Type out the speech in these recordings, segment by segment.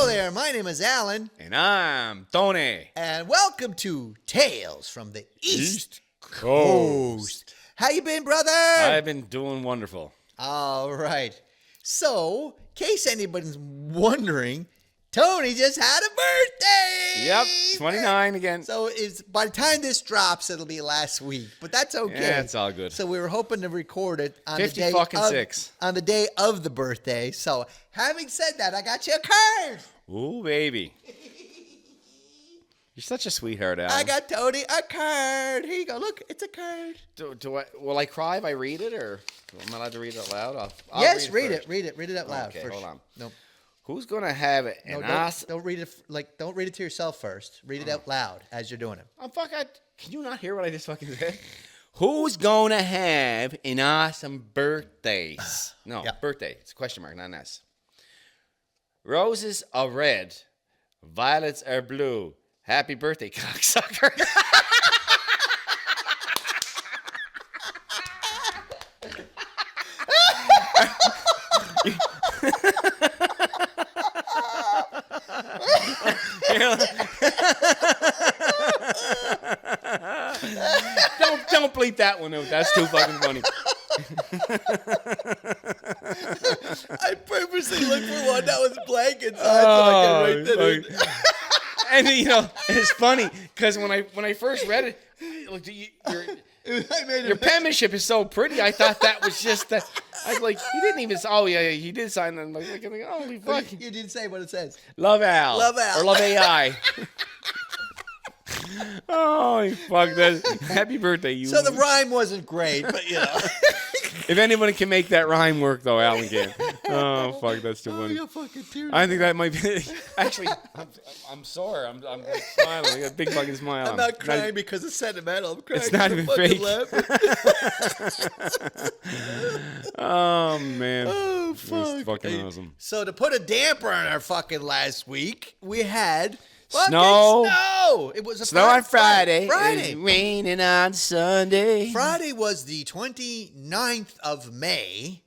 there, my name is Alan. And I'm Tony. And welcome to Tales from the East Coast. How you been, brother? I've been doing wonderful. All right. So, in case anybody's wondering, Tony just had a birthday. Yep, 29 again. So it's by the time this drops, it'll be last week, but that's okay. Yeah, it's all good. So we were hoping to record it on 50 the day fucking of, 6. on the day of the birthday. So having said that, I got you a card. Ooh, baby. You're such a sweetheart, Alan. I got Tony a card. Here you go. Look, it's a card. Will I cry if I read it, or am I allowed to read it out loud? I'll Yes, read first. it. Read it out loud. Okay, first. hold on. Nope. Who's gonna have an Don't read it don't read it to yourself first. Read it out loud as you're doing it. Can you not hear what I just fucking said? Who's gonna have an awesome birthday? No, Yeah. birthday. It's a question mark, not an S. Roses are red, violets are blue. Happy birthday, cocksucker. Don't bleep that one out. That's too fucking funny. I purposely looked for one that was blank inside so I can write that in. And it's funny because when I first read it, look, your penmanship is so pretty. I thought that was just that. I was like, he didn't even. Oh yeah, he did sign that. I'm like, holy fuck. You didn't say what it says. Love Al. Love Al. Or Love AI. Oh, fuck that. Happy birthday, you. So the rhyme wasn't great, but If anybody can make that rhyme work, though, Alan can. Oh, fuck, that's too funny. you're fucking tears. I think that might be. Actually, I'm sore. I'm like smiling. I got a big fucking smile. I'm not crying because it's sentimental. I'm crying. It's not because even I'm fake. Oh, man. Oh, It's fuck. fucking awesome. So to put a damper on our fucking last week, we had fucking Snow. snow. It was a Snow on Friday. Friday. It's raining on Sunday. Friday was the 29th of May,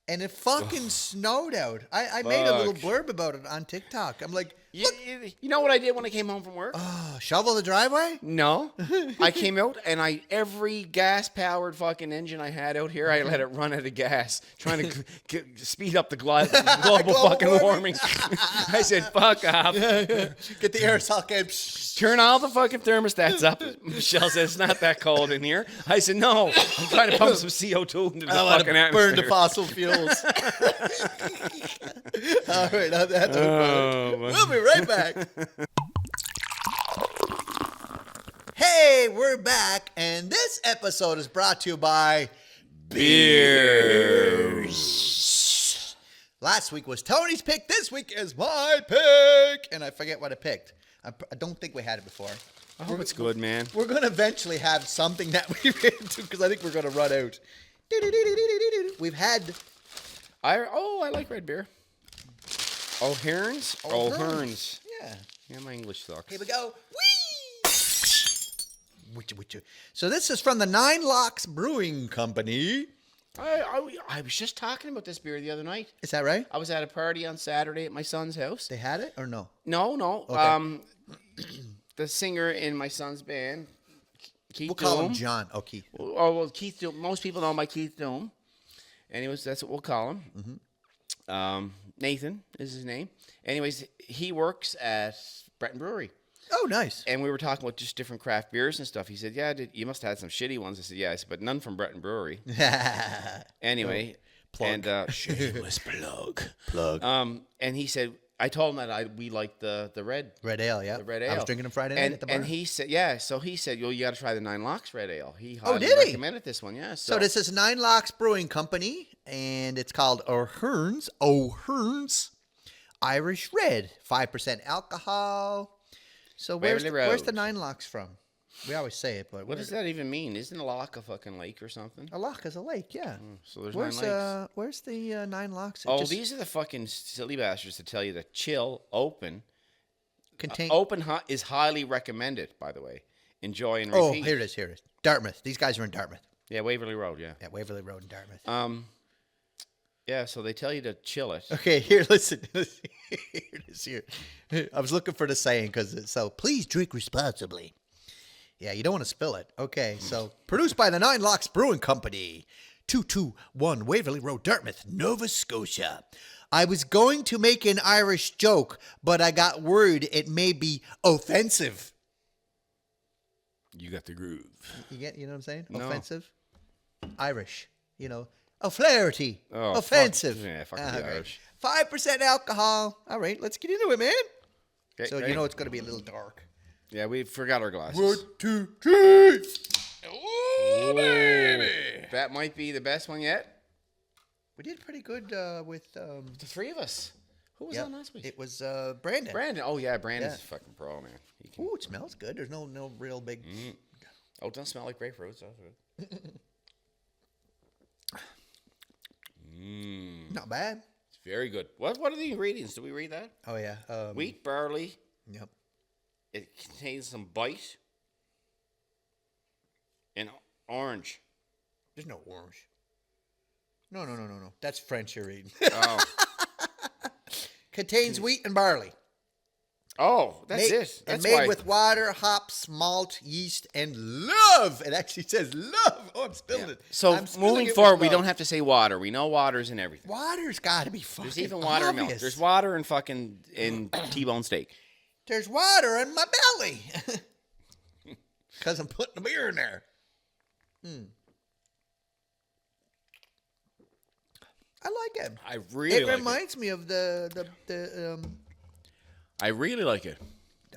and it fucking snowed out. I made a little blurb about it on TikTok. I'm like, You know what I did when I came home from work? shovel the driveway? No. I came out and every gas-powered fucking engine I had out here, I let it run out of gas, trying to speed up the global fucking warming. I said, fuck off. Get the aerosol can. Turn all the fucking thermostats up. Michelle said, it's not that cold in here. I said, no. I'm trying to pump some CO2 into the fucking atmosphere. Burn the fossil fuels. All right, on that note, we'll be right back. Hey, we're back, and this episode is brought to you by beers. Last week was Tony's pick. This week is my pick, and I forget what I picked. I don't think we had it before. I hope it's good, man. We're going to eventually have something that we've into because I think we're going to run out. We've had... I like red beer. O'Hearns? O'Hearns. Yeah. Yeah, my English sucks. Here we go. Whee! So this is from the Nine Locks Brewing Company. I was just talking about this beer the other night. Is that right? I was at a party on Saturday at my son's house. They had it or no? No. Okay. The singer in my son's band, Keith We'll call him Doom. John. Oh, Keith. Well, Keith Doom. Most people know him by Keith Doom. Anyways, that's what we'll call him. Mm-hmm. Nathan is his name. Anyways, he works at Breton Brewery. Oh, nice. And we were talking about just different craft beers and stuff. He said, yeah, you must have had some shitty ones. I said, yeah. I said, but none from Breton Brewery. Anyway. Plug. And, shameless plug. And he said, I told him that we like the red ale, yeah. the red ale. I was drinking them Friday night at the bar. And he said, yeah. So he said, well, you got to try the Nine Locks red ale. He did he? recommended this one, yeah. So this is Nine Locks Brewing Company, and it's called O'Hearns Irish Red. 5% alcohol. So where's the Nine Locks from? We always say it, but what does that even mean? Isn't a lock a fucking lake or something? A lock is a lake, yeah. So there's 9 lakes. Where's the Nine Locks? These are the fucking silly bastards to tell you that chill, open is highly recommended, by the way. Enjoy and repeat. Oh, here it is. Dartmouth. These guys are in Dartmouth. Yeah, Waverly Road, yeah. Yeah, Waverly Road in Dartmouth. Yeah, so they tell you to chill it. Okay, here, listen. Here it is here. I was looking for the saying because so please drink responsibly. Yeah, you don't want to spill it. Okay, so produced by the Nine Locks Brewing Company, 221 Waverly Road, Dartmouth, Nova Scotia. I was going to make an Irish joke, but I got worried it may be offensive. You got the groove. You know what I'm saying? No. Offensive? Irish. Flaherty. Offensive. Fuck the Irish. 5% alcohol. All right, let's get into it, man. Okay, So ready? it's going to be a little dark. Yeah, we forgot our glasses. 1, 2, 3. Oh, baby. That might be the best one yet. We did pretty good with... The three of us. Who was on last week? It was Brandon. Brandon. Oh, yeah, Brandon's a fucking pro, man. Ooh, it smells good. There's no real big... Oh, it doesn't smell like grapefruit. So Not bad. It's very good. What are the ingredients? Did we read that? Oh, yeah. Wheat, barley. Yep. It contains some bite. And orange. There's no orange. No. That's French you're eating. Oh. Contains wheat and barley. Oh, that's it. That's made with water, hops, malt, yeast, and love. It actually says love. Oh, I'm spilling it. So I'm spilling moving it with forward, we love. don't have to say water. We know water's in everything. Water's got to be fucking There's even water in milk. obvious. There's water in T-bone steak. There's water in my belly. Because I'm putting the beer in there. I like it. I really like it. Reminds me of the I really like it.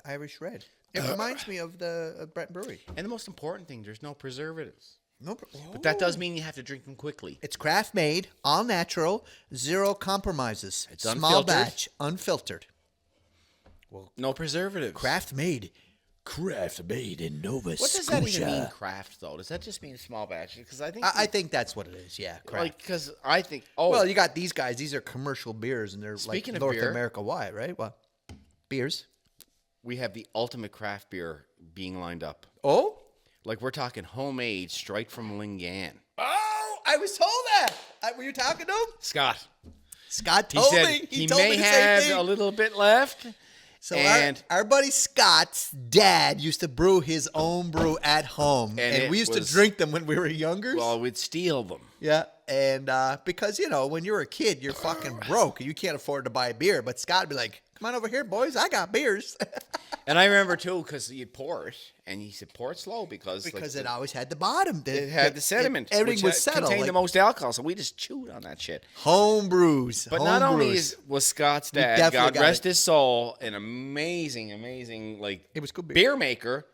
Irish Red. It reminds me of the Brett Brewery. And the most important thing, there's no preservatives. But that does mean you have to drink them quickly. It's craft made, all natural, zero compromises. It's small unfiltered. batch, unfiltered. No preservatives. Craft made in Nova Scotia. What does that even mean, craft, though? Does that just mean small batch? Because I think... I think that's what it is, yeah, craft. Because I think... Oh, well, you got these guys. These are commercial beers, and they're Speaking like of North beer- America wide, right? Well, beers. we have the ultimate craft beer being lined up. Oh? Like, we're talking homemade, straight from Lingan. Oh, I was told that. Were you talking to him? Scott. Scott He told said me. he told may me the have same thing. a little bit left. So and our buddy Scott's dad used to brew his own brew at home, and we used to drink them when we were younger. Well, we'd steal them. Yeah, and because when you're a kid, you're fucking broke. You can't afford to buy beer. But Scott would be like, "Come on over here, boys. I got beers." And I remember too, because you'd pour it, and he said pour it slow because it always had the bottom. It had the sediment. Everything which was settled. contained the most alcohol, so we just chewed on that shit. Home brews. But home not only brews. was Scott's dad, definitely God got rest it. his soul, an amazing It was good beer maker.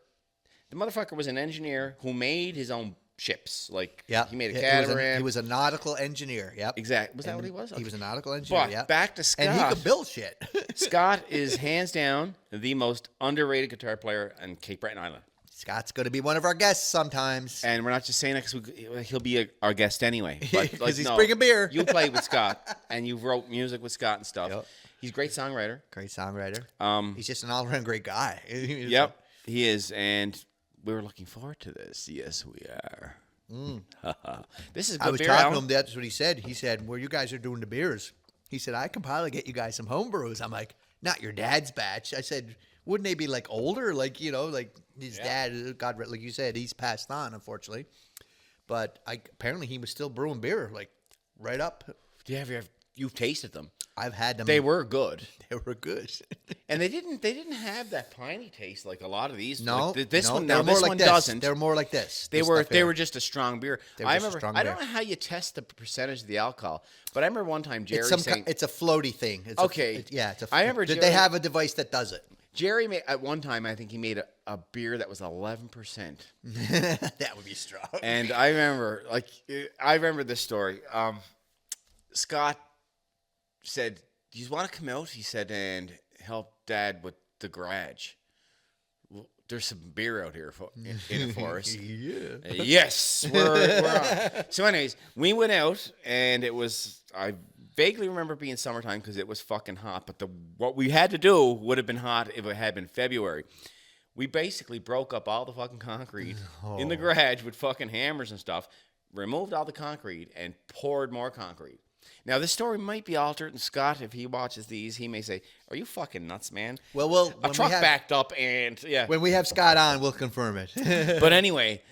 The motherfucker was an engineer who made his own ships. Like, he made a catamaran. He was a nautical engineer. Yep. Exactly. Was that what he was? He was a nautical engineer. But yep. back to Scott. And he could build shit. Scott is hands down the most underrated guitar player on Cape Breton Island. Scott's going to be one of our guests sometimes. And we're not just saying that because he'll be our guest anyway. Because he's bringing beer. You played with Scott, and you wrote music with Scott and stuff. Yep. He's a great songwriter. Great songwriter. He's just an all-around great guy. Yep, he is. And we're looking forward to this. Yes, we are. This is good I was beer, talking Alan. to him. That's what he said. He said, "Well, you guys are doing the beers." He said, "I can probably get you guys some home brews." I'm like, "Not your dad's batch." I said, "Wouldn't they be like older? Like like his dad? God, like you said, he's passed on, unfortunately. But apparently he was still brewing beer, like right up. You've tasted them. I've had them. They were good. They were good. And they didn't have that piney taste like a lot of these. No, like this no, one they were now. more This like one this. doesn't. They were more like this. They were just a strong beer. They were I just a remember. strong I don't beer. know how you test the percentage of the alcohol, but I remember one time Jerry saying, It's a floaty thing. It's Okay. I remember Did Jerry- they have a device that does it? Jerry made at one time. I think he made a beer that was 11%. That would be strong. And I remember this story. Scott said, "Do you want to come out?" He said, "and help Dad with the garage. Well, there's some beer out here in it for us." Yeah. Yes, we're on. So, anyways, we went out, and it was. I vaguely remember being summertime because it was fucking hot. But what we had to do would have been hot if it had been February. We basically broke up all the fucking concrete in the garage with fucking hammers and stuff, removed all the concrete, and poured more concrete. Now, this story might be altered, and Scott, if he watches these, he may say, "Are you fucking nuts, man?" Well, a truck backed up, and yeah. When we have Scott on, we'll confirm it. But anyway,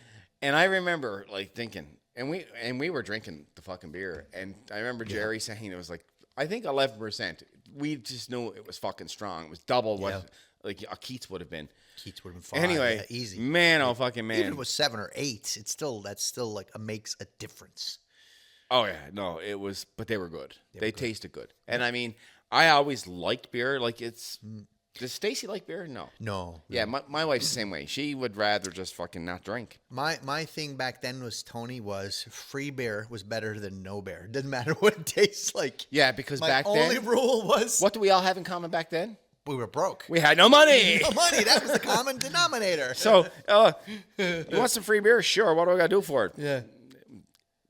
and I remember like thinking, and we were drinking the fucking beer, and I remember Jerry saying it was like, I think 11%. We just knew it was fucking strong. It was double what like a Keats would have been. Keats would have been fine. Anyway, easy. Man, oh fucking man. Even if it was 7 or 8, that's still like makes a difference. Oh yeah, no, it was, but they were good. They tasted good, and I mean, I always liked beer. Like it's, does Stacy like beer? No. Yeah, my wife's the same way. She would rather just fucking not drink. My thing back then was free beer was better than no beer. It doesn't matter what it tastes like. Yeah, because back then, my only rule was, what do we all have in common back then? We were broke. We had no money. No money. That was the common denominator. So, you want some free beer? Sure. What do I got to do for it? Yeah.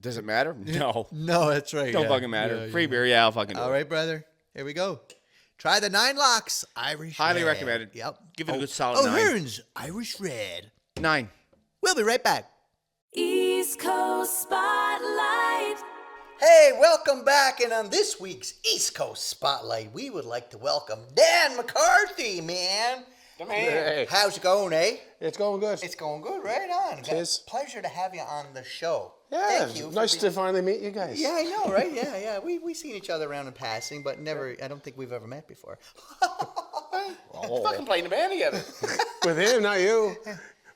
Does it matter? No. No, that's right. Don't fucking matter. Free beer, I'll fucking do it. All right, brother. Here we go. Try the 9 Locks Irish Highly Red. recommended. Yep. Give it a good solid 9. Hearns Irish Red. 9. We'll be right back. East Coast Spotlight. Hey, welcome back. And on this week's East Coast Spotlight, we would like to welcome Dan McCarthy, man. Hey. How's it going, eh? It's going good. It's going good. Right on. It is. Pleasure to have you on the show. Yeah, Thank you. nice to finally meet you guys. Yeah, I know, right? Yeah. We seen each other around in passing, but never. I don't think we've ever met before. Fucking playing the band together. With him, not you.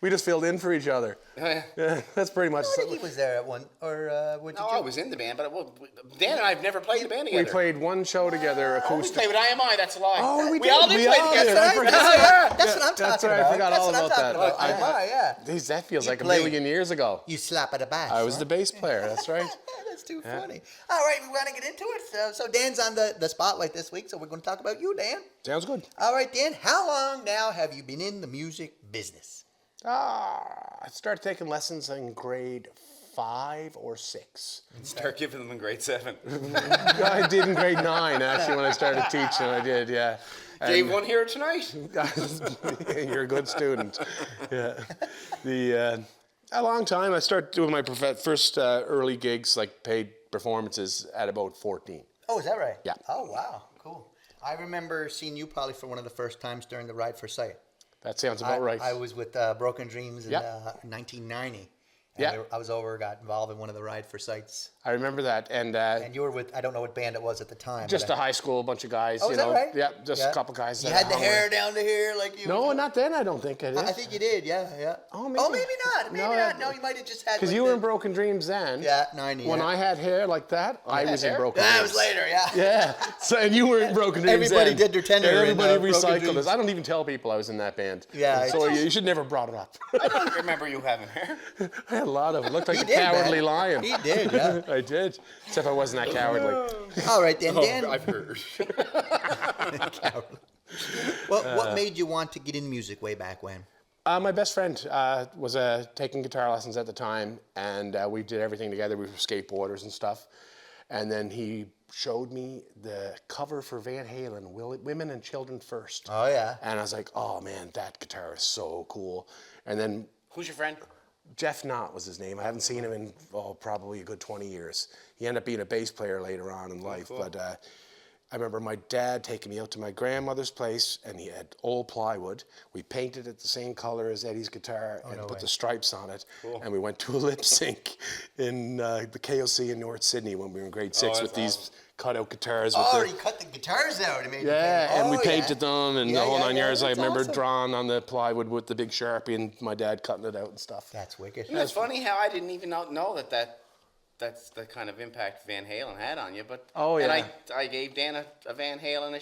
We just filled in for each other. Yeah, that's pretty much. I think he was there at one, or what did No, you? I was in the band, but Dan and I have never played the band together. We played one show together, We acoustic. played with IMI, that's a lie. Oh, we all did. did We play all together. did. I forgot. That's what I'm talking That's right, about. I forgot all about that. Yeah. Jeez, that feels You like played- a million years ago. You slap at a bass. I was the bass player. That's right. That's too funny. All right, we want to get into it. So Dan's on the spotlight this week, so we're going to talk about you, Dan. Sounds good. All right, Dan, how long now have you been in the music business? I started taking lessons in grade 5 or 6. Start giving them in grade 7. I did in grade 9 actually when I started teaching. I did, yeah. Dave won here tonight. You're a good student. Yeah. A long time. I started doing my first early gigs, like paid performances, at about 14. Oh, is that right? Yeah. Oh, wow. Cool. I remember seeing you probably for one of the first times during the Ride for Sight. That sounds about right. I was with Broken Dreams in 1990. And I was over, got involved in one of the Ride for Sights. I remember that. And you were with, I don't know what band it was at the time. Just a high school, bunch of guys. Oh, you is know. that right? Yeah, just a couple guys. You had the hair down to here like you. No, not then. I don't think I did. I think you did, yeah. Oh, maybe not. Maybe not. No, you might have just had. Because like you were in Broken Dreams then. Yeah, 90. When I had hair like that, I was in Broken Dreams. That was later, yeah. Yeah. So, and you were in Broken Dreams Everybody then. did their tenure And everybody in, Broken recycled Dreams. us. I don't even tell people I was in that band. Yeah, So you should never have brought it up. I don't remember you having hair. I had a lot of it. Looked like He a did, cowardly man. lion. He did, yeah. I did. Except I wasn't that cowardly. All right, then, Dan. I've heard. What made you want to get in music way back when? My best friend was taking guitar lessons at the time, and we did everything together. We were skateboarders and stuff. And then he showed me the cover for Van Halen, Women and Children First. Oh, yeah. And I was like, oh, man, that guitar is so cool. And then Who's your friend? Jeff Knott was his name. I haven't seen him in probably a good 20 years. He ended up being a bass player later on in life. Cool. But I remember my dad taking me out to my grandmother's place, and he had old plywood. We painted it the same color as Eddie's guitar and put the stripes on it. Cool. And we went to a lip sync in the KOC in North Sydney when we were in grade 6 with these cutout guitars. With He cut the guitars out. and we painted them and the whole 9 yards. I That's remember awesome. drawing on the plywood with the big Sharpie and my dad cutting it out and stuff. That's wicked. It's funny how I didn't even know that's the kind of impact Van Halen had on you. But and I gave Dan a Van Halen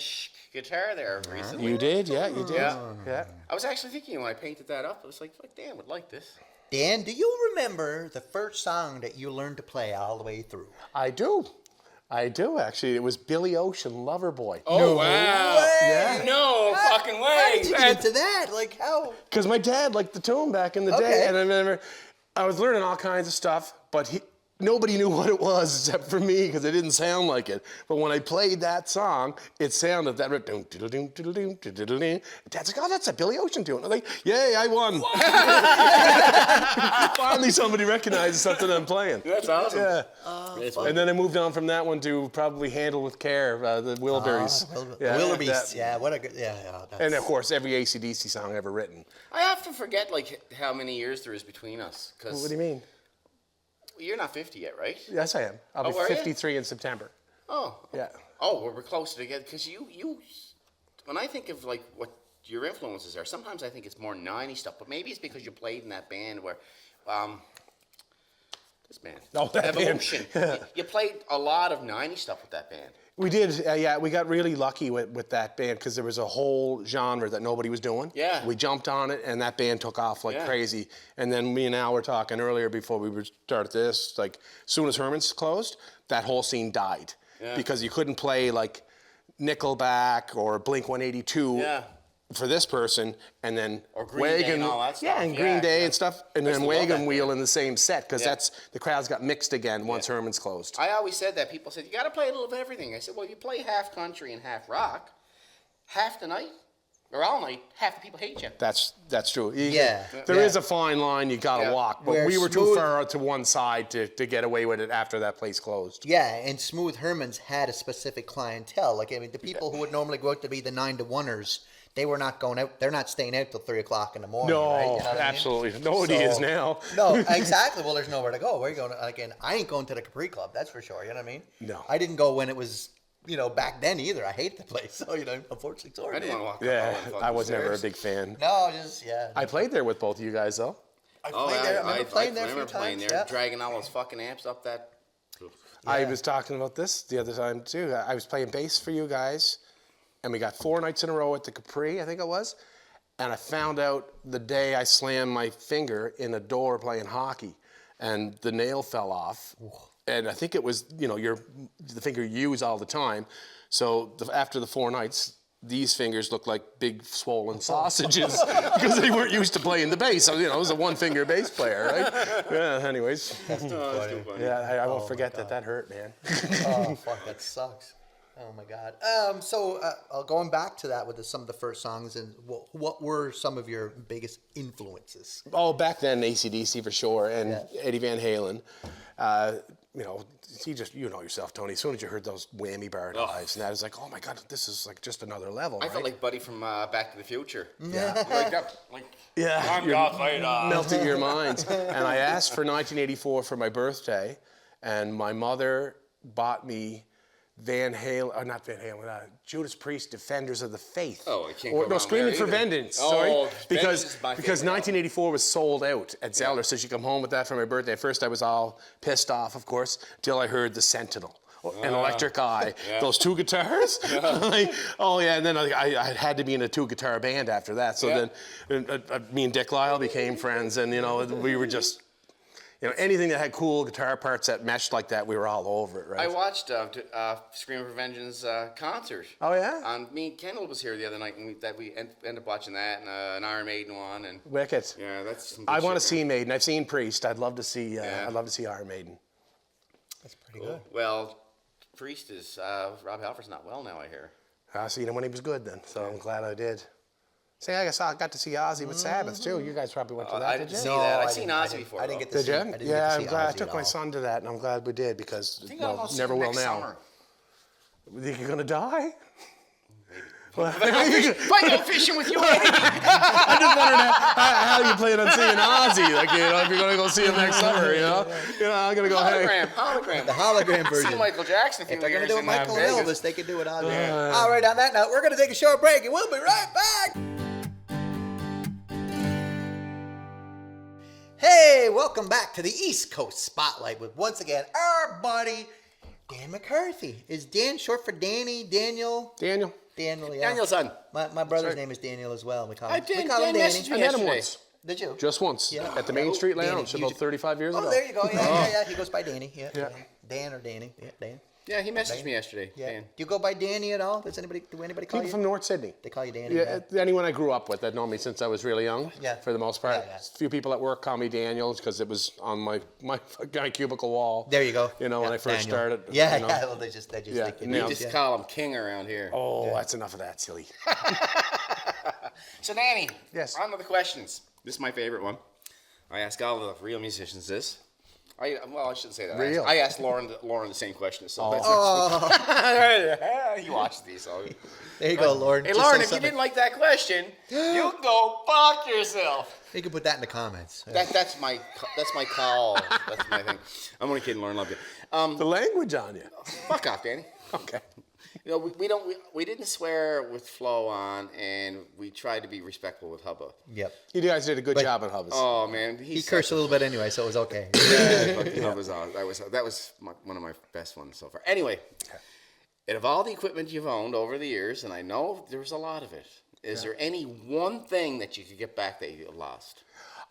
guitar there recently. You did, yeah, you did. Yeah. I was actually thinking when I painted that up, I was like Dan would like this. Dan, do you remember the first song that you learned to play all the way through? I do, actually. It was Billy Ocean, Loverboy. Oh, wow. Way. No fucking way. How did you get into that? Like, how? Because my dad liked the tune back in the day. And I remember I was learning all kinds of stuff, but nobody knew what it was except for me because it didn't sound like it. But when I played that song, it sounded that. Dad's like, oh, that's a Billy Ocean tune. I'm like, yay, I won. Finally, somebody recognizes something I'm playing. That's awesome. Yeah. And then I moved on from that one to probably Handle with Care, the Wilburys. Wilburys. Yeah, what a good. Yeah. That's... And of course, every AC/DC song ever written. I often forget like how many years there is between us. What do you mean? You're not 50 yet, right? Yes, I am. I'll be 53 in September. Oh. Yeah. Oh, we're closer together because you. When I think of like what your influences are, sometimes I think it's more 90s stuff, but maybe it's because you played in that band where, this band, that Evolution. band. You played a lot of 90s stuff with that band. We did, yeah. We got really lucky with that band because there was a whole genre that nobody was doing. Yeah. We jumped on it, and that band took off like crazy. And then me and Al were talking earlier before we started this, like, as soon as Herman's closed, that whole scene died. Yeah. Because you couldn't play, like, Nickelback or Blink-182 for this person, and then or Green Day and all that stuff. Yeah, and Green Day and stuff, and then Wagon Wheel in the same set, because the crowds got mixed again once Herman's closed. I always said that. People said, you got to play a little of everything. I said, well, if you play half country and half rock, half the night, or all night, half the people hate you. That's true. There is a fine line you got to walk, but we were too far to one side to get away with it after that place closed. Yeah, and Smooth Herman's had a specific clientele. Like, I mean, the people who would normally go out to be the 9 to 1ers, they were not going out. They're not staying out till 3 o'clock in the morning. No, right? You know absolutely. I mean? Nobody is now. No, exactly. Well, there's nowhere to go. Where are you going? Again, I ain't going to the Capri Club. That's for sure. You know what I mean? No. I didn't go when it was, back then either. I hate the place. So, unfortunately, sorry. I didn't want to walk Yeah, up I was never a big fan. No, I played there with both of you guys, though. I remember playing there a few times. Yeah. Dragging all those fucking amps up that. I was talking about this the other time, too. I was playing bass for you guys, and we got 4 nights in a row at the Capri, I think it was. And I found out the day I slammed my finger in a door playing hockey, and the nail fell off. And I think it was, the finger you use all the time. So after the 4 nights, these fingers looked like big swollen sausages because they weren't used to playing the bass. So, I was a one-finger bass player, right? Yeah, anyways. That's too funny. Yeah, I won't forget that hurt, man. Oh, fuck, that sucks. Oh, my God. So going back to that with some of the first songs, and what were some of your biggest influences? Oh, back then, AC/DC for sure, and Eddie Van Halen. You know yourself, Tony. As soon as you heard those whammy bar dives, and that was like, oh my God, this is like just another level. I felt like Buddy from Back to the Future. Yeah. I'm Darth Vader. Melted your minds. And I asked for 1984 for my birthday, and my mother bought me Judas Priest, Defenders of the Faith. Oh, I can't go wrong Screaming there for either. Vengeance. Oh, Sorry. Vengeance is my Because favorite 1984 was sold out at Zeller, so she come home with that for my birthday. At first, I was all pissed off, of course, till I heard the Sentinel. An Electric Eye, those 2 guitars. And then I had to be in a 2-guitar band after that. So then me and Dick Lyle became friends, and we were just. Anything that had cool guitar parts that meshed like that, we were all over it, right? I watched Screaming for Vengeance concert. Oh, yeah? Me and Kendall was here the other night, and we ended up watching that, and an Iron Maiden one. And Wicked. yeah, that's some good I want to shit, see Maiden. I've seen Priest. I'd love to see Iron Maiden. That's pretty good. Well, Priest is, Rob Halford's not well now, I hear. I seen him when he was good then, so I'm glad I did. See, I got to see Ozzy with Sabbath, too. You guys probably went to that, I did didn't you? see that. I've seen Ozzy before. I didn't get to Did see you? I didn't Yeah, get to I'm see glad. I Ozzy took at my all. son to that, and I'm glad we did, because I think I'll see never him will next now. summer. You think you're going to die? If I go fishing with you, Eddie. I just wondered how you plan on seeing Ozzy. Like, if you're going to go see him next summer, I'm going to go, Hologram. The hologram I've version. seen Michael Jackson a few If they're going to years do it in Michael and Vegas. Elvis, they could do it on there. All right, on that note, we're going to take a short break, and we'll be right back. Hey, welcome back to the East Coast Spotlight with, once again, our buddy, Dan McCarthy. Is Dan short for Danny, Daniel? Daniel. Daniel, yeah. Daniel's son. My brother's name is Daniel as well. We call him Dan Danny. messaged me I met him yesterday. once. Did you? Just once. Yeah. At the Main Street Danny, Lounge about 35 years ago. Oh, there you go. Yeah. He goes by Danny. Yeah. Dan or Danny. Yeah, Dan. Yeah, he messaged me yesterday. Yeah. Dan. Do you go by Danny at all? Do anybody call People you? from North Sydney. They call you Danny. Yeah, anyone I grew up with that know me since I was really young. Yeah. For the most part. Yeah. A few people at work call me Daniel because it was on my cubicle wall. There you go. You know, when I first Daniel. started. Yeah, you know. yeah. Well, they just Yeah, think We just call him King around here. Oh, that's enough of that, silly. So, Danny. Yes. On with the questions. This is my favorite one. I ask all the real musicians this. I shouldn't say that. Real. I asked Lauren the same question. So he watched these. So. There you go, Lauren. Hey, Just Lauren, say if you something. didn't like that question, you can go fuck yourself. You can put that in the comments. That's my call. That's my thing. I'm only kidding, Lauren. Love you. The language on you. Fuck off, Danny. Okay. You know, we didn't swear with Flo on, and we tried to be respectful with Hubba. Yep. You guys did a good job at Hubbas. Oh man, He cursed a little bit anyway, so it was okay. Hubba's on. That was one of my best ones so far. Anyway, out of all the equipment you've owned over the years, and I know there's a lot of it, is there any one thing that you could get back that you lost?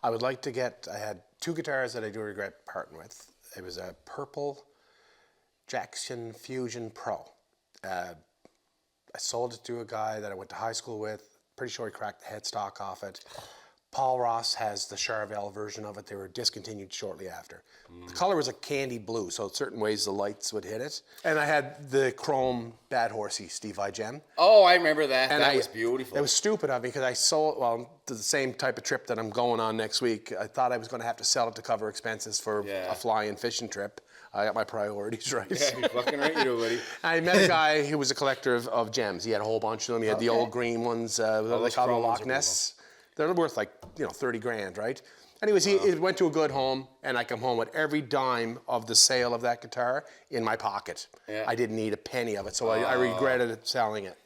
I would like to get, I had 2 guitars that I do regret parting with. It was a purple Jackson Fusion Pro. I sold it to a guy that I went to high school with. Pretty sure he cracked the headstock off it. Paul Ross has the Charvel version of it. They were discontinued shortly after. The color was a candy blue, so certain ways the lights would hit it. And I had the chrome Bad Horsey Steve Vai Gem. Oh, I remember that. And That was beautiful. It was stupid of me because I sold, the same type of trip that I'm going on next week. I thought I was going to have to sell it to cover expenses for a fly-in fishing trip. I got my priorities right. Yeah, you're fucking right, you do, buddy. I met a guy who was a collector of gems. He had a whole bunch of them. He had the old green ones, they call them chrome ones Loch are Ness. They're worth like 30 grand, right? Anyways, it went to a good home, and I come home with every dime of the sale of that guitar in my pocket. Yeah. I didn't need a penny of it, so I regretted selling it.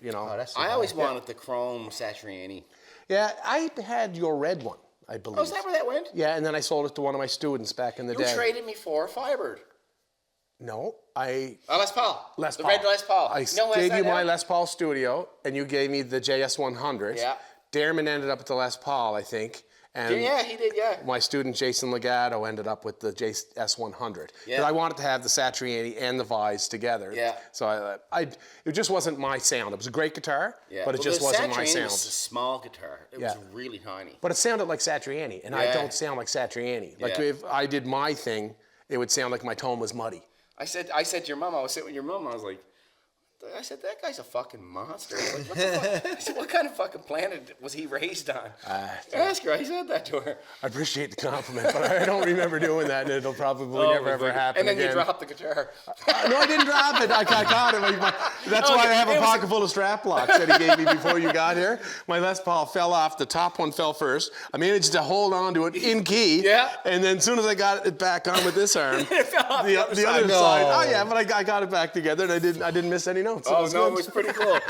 I always wanted the chrome Satriani. Yeah, I had your red one, I believe. Oh, is that where that went? Yeah, and then I sold it to one of my students back in the day. You traded me for a Firebird. No, Les Paul. Les The Paul. red Les Paul. I gave you my Les Paul Studio, and you gave me the JS100. Yeah. Darren ended up with the Les Paul, I think. And Yeah, he did, yeah. my student, Jason Legato, ended up with the JS100. Yeah. But I wanted to have the Satriani and the Vise together. Yeah. So it just wasn't my sound. It was a great guitar, but it just wasn't my Satriani sound. was a small guitar. It was really tiny. But it sounded like Satriani, and I don't sound like Satriani. Like if I did my thing, it would sound like my tone was muddy. I said to your mom, I was sitting with your mom, I was like, I said, that guy's a fucking monster. Like, what the fuck? I said, what kind of fucking planet was he raised on? Ask her. I said that to her. I appreciate the compliment, but I don't remember doing that, and it'll probably never ever happen again. And then you dropped the guitar. No, I didn't drop it. I got it. That's why I have a pocket full of strap locks that he gave me before you got here. My Les Paul fell off. The top one fell first. I managed to hold on to it in key. Yeah. And then as soon as I got it back on with this arm, it fell off the other side. No. Oh yeah, but I got it back together, and I didn't miss any notes. It was pretty cool.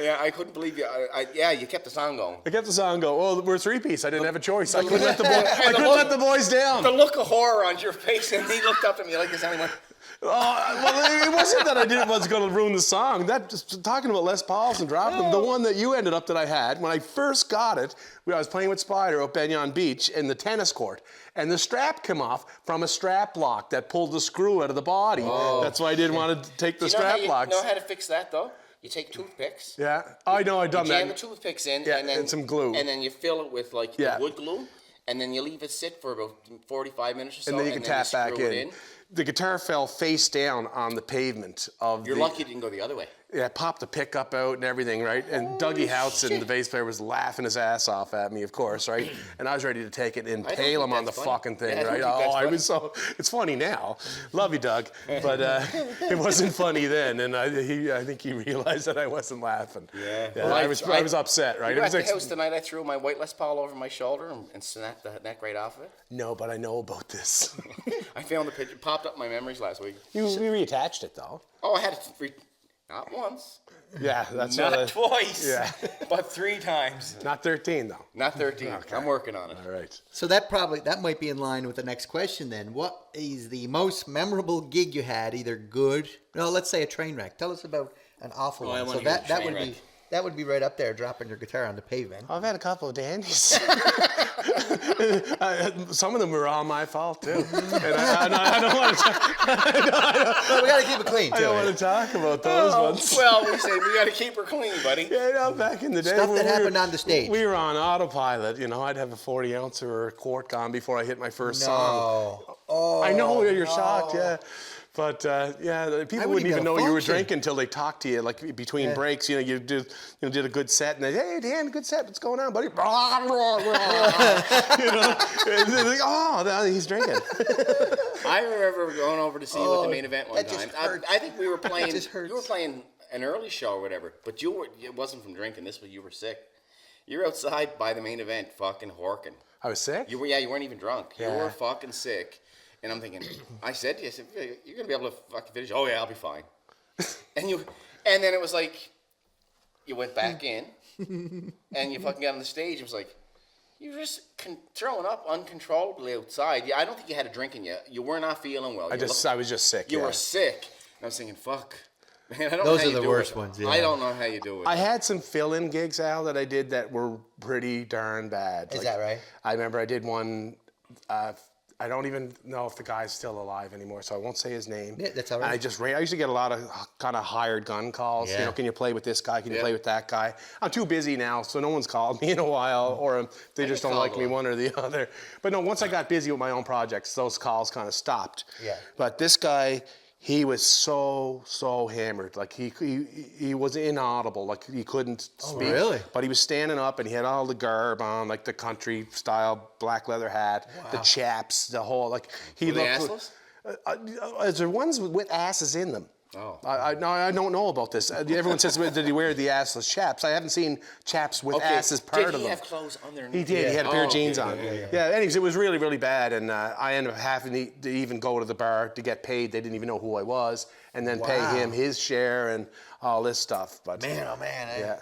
Yeah, I couldn't believe you. You kept the song going. I kept the song going. Well, we're a 3-piece. I didn't have a choice. I couldn't let the boys down. The look of horror on your face, and he looked up at me like this, and he went, well, it wasn't that I was going to ruin the song. That just talking about Les Pauls and dropping them. The one that you ended up that I had when I first got it, I was playing with Spider at Benyon Beach in the tennis court, and the strap came off from a strap lock that pulled the screw out of the body. Oh. That's why I didn't want to take the strap locks. You know how to fix that though? You take toothpicks. Yeah, I know. I've done that. Jam the toothpicks in, and some glue, and then you fill it with like the wood glue, and then you leave it sit for about 45 minutes or so, and then you can tap back in. The guitar fell face down on the pavement of You're lucky it didn't go the other way. Yeah, I popped the pickup out and everything, right? And Dougie Houtzen, the bass player, was laughing his ass off at me, of course, right? And I was ready to take it and impale him on the fucking thing, right? I was so... It's funny now. Love you, Doug. But it wasn't funny then, and I think he realized that I wasn't laughing. Yeah. Well, I was upset, right? You were at the house tonight, I threw my white Les Paul over my shoulder and snapped the neck right off of it? No, but I know about this. I found the picture. Popped up in my memories last week. You reattached it, though. Oh, I had it... Not once. Yeah, that's not twice. Yeah, but 3 times. Not 13 though. Not 13. Okay. I'm working on it. All right. So that might be in line with the next question then. What is the most memorable gig you had? Either good, let's say a train wreck. Tell us about an awful one. So that would be That would be right up there, dropping your guitar on the pavement. I've had a couple of dandies. Some of them were all my fault too. And I don't want to. Well, we got to keep it clean, too. I don't want to talk about those ones. Well, we say we got to keep her clean, buddy. Yeah, back in the day, Stuff that happened on the stage. We were on autopilot. I'd have a 40 ounce or a quart gone before I hit my first song. Oh, I know you're shocked, yeah. But people wouldn't even know you were drinking until they talked to you, like between breaks. You did a good set, and they, hey Dan, good set. What's going on, buddy? And they're like, oh, he's drinking. I remember going over to see you at the main event one time. I think we were playing. You were playing an early show or whatever, but it wasn't from drinking. You were sick. You're outside by the main event, fucking horking. I was sick? You weren't even drunk. Yeah. You were fucking sick. And I'm thinking, I said to you, you're going to be able to fucking finish. Oh, yeah, I'll be fine. and then it was like, you went back in, and you fucking got on the stage. It was like, you were just throwing up uncontrollably outside. Yeah, I don't think you had a drink in you. You were not feeling well. I was just sick, You were sick. And I was thinking, fuck. Man, I don't Those know how are you the do worst it. ones, yeah. I don't know how you do it. I had some fill-in gigs, Al, that I did that were pretty darn bad. Is that right? I remember I did one. I don't even know if the guy's still alive anymore, so I won't say his name. Yeah, that's all right. And I used to get a lot of kind of hired gun calls. Yeah. Can you play with this guy? Can you play with that guy? I'm too busy now, so no one's called me in a while, or they just don't like me, one or the other. But no, once I got busy with my own projects, those calls kind of stopped. Yeah. But this guy, he was so hammered. Like he was inaudible. Like he couldn't speak. Really? But he was standing up and he had all the garb on, like the country style black leather hat, the chaps, the whole like he Were they looked. assless? Is there ones with asses in them? Oh. I don't know about this. Everyone says, did he wear the assless chaps? I haven't seen chaps with asses part of them. Did he have clothes underneath? He did. He had a pair of jeans okay, on. yeah. Anyways, it was really, really bad, and I ended up having to even go to the bar to get paid. They didn't even know who I was, and then pay him his share and all this stuff. But Man, oh man. yeah.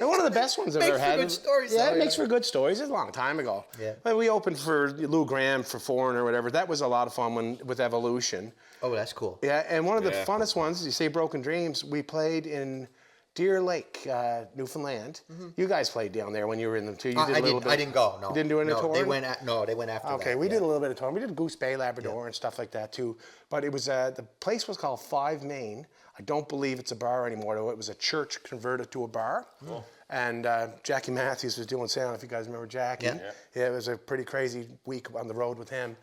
And one of the best ones I've ever had. Good stories, Yeah, though, it makes for good stories. It's a long time ago. Yeah. But we opened for Lou Graham for Foreign or whatever. That was a lot of fun with Evolution. Oh, that's cool. Yeah, and one of the funnest ones, you say Broken Dreams, we played in Deer Lake, Newfoundland. You guys played down there when you were in them too. You did a little bit. I didn't go. No. You didn't do any touring? They went after that. Okay, we did a little bit of touring. We did Goose Bay, Labrador, and stuff like that too. But it was the place was called 5 Main. I don't believe it's a bar anymore, though. It was a church converted to a bar. And Jackie Matthews was doing sound, if you guys remember Jackie. Yeah, it was a pretty crazy week on the road with him.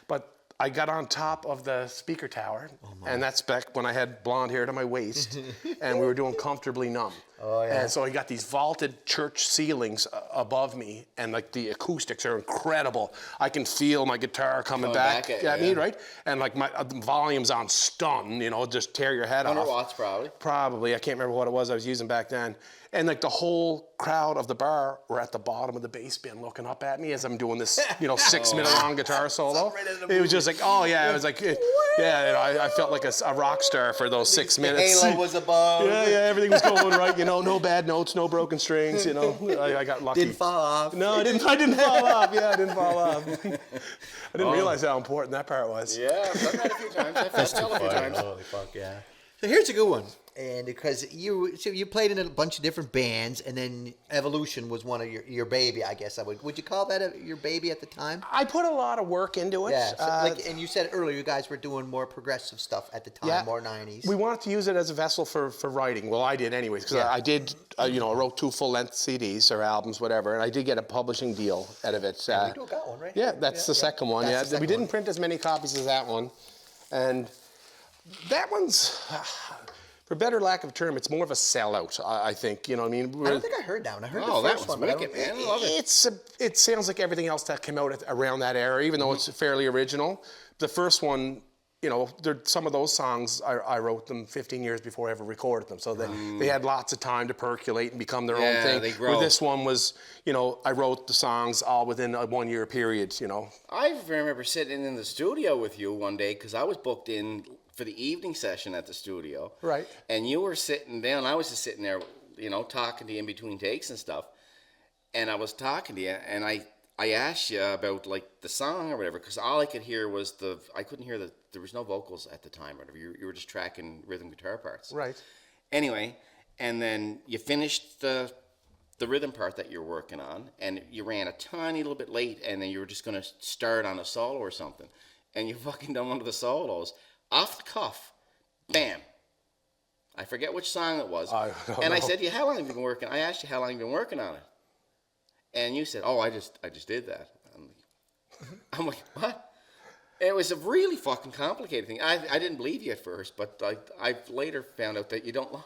But I got on top of the speaker tower, and that's back when I had blonde hair to my waist, and we were doing Comfortably Numb. Oh, yeah. And so I got these vaulted church ceilings above me, and like the acoustics are incredible. I can feel my guitar coming back at me, right? And like my the volume's on stun, just tear your head 100 off. watts probably. Probably. I can't remember what it was I was using back then. And like the whole crowd of the bar were at the bottom of the bass bin looking up at me as I'm doing this, 6-minute long guitar solo. It was just like, it was like, I felt like a rock star for those 6 minutes. Halo was above. Yeah, everything was going right, no bad notes, no broken strings, I got lucky. Didn't fall off. No, I didn't fall off. Yeah, I didn't fall off. I didn't realize how important that part was. Yeah, I've done that a few times. I've felt a few times. Holy fuck, yeah. So here's a good one. And because you played in a bunch of different bands, and then Evolution was one of your baby, I guess. Would you call that your baby at the time? I put a lot of work into it. Yeah. So and you said earlier you guys were doing more progressive stuff at the time, more 90s. We wanted to use it as a vessel for writing. Well, I did anyways, because I did. I wrote 2 full-length CDs or albums, whatever, and I did get a publishing deal out of it. we still got one, right? Yeah, that's the second one. That's the second we didn't print as many copies as that one, and that one's. For better lack of a term, it's more of a sellout, I think. You know what I mean? I don't think I heard that one. I heard the that first one's one. wicked, man. I love it. It sounds like everything else that came out around that era, even though it's fairly original. The first one, some of those songs, I wrote them 15 years before I ever recorded them. So they had lots of time to percolate and become their own thing. They grow. Where this one was, I wrote the songs all within a 1-year period, I remember sitting in the studio with you one day because I was booked in for the evening session at the studio. Right. And you were sitting down. I was just sitting there, talking to you in between takes and stuff. And I was talking to you, and I asked you about like the song or whatever, because all I could hear was I couldn't hear there was no vocals at the time or whatever. You were just tracking rhythm guitar parts. Right. Anyway, and then you finished the rhythm part that you're working on, and you ran a tiny little bit late, and then you were just going to start on a solo or something, and you fucking done one of the solos off the cuff, bam. I forget which song it was, I said, "Yeah, how long have you been working?" I asked you how long you've been working on it, and you said, "Oh, I just did that." I'm like, what? It was a really fucking complicated thing. I didn't believe you at first, but I later found out that you don't lie.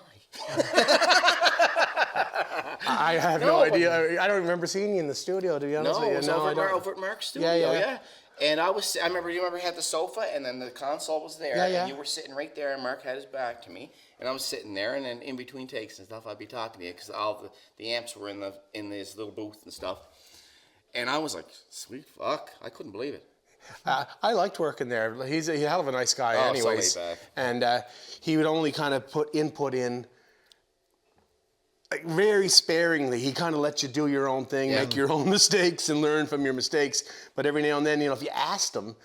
I have no idea. I don't remember seeing you in the studio, to be honest with you. No, it was over at Mark's studio, yeah. And I remember you had the sofa, and then the console was there, and you were sitting right there, and Mark had his back to me, and I was sitting there, and then in between takes and stuff, I'd be talking to you, because all the amps were in this little booth and stuff, and I was like, sweet fuck, I couldn't believe it. I liked working there. He's a hell of a nice guy anyways. So laid back. And he would only kind of put input in like very sparingly. He kind of lets you do your own thing, make your own mistakes and learn from your mistakes. But every now and then, if you asked him,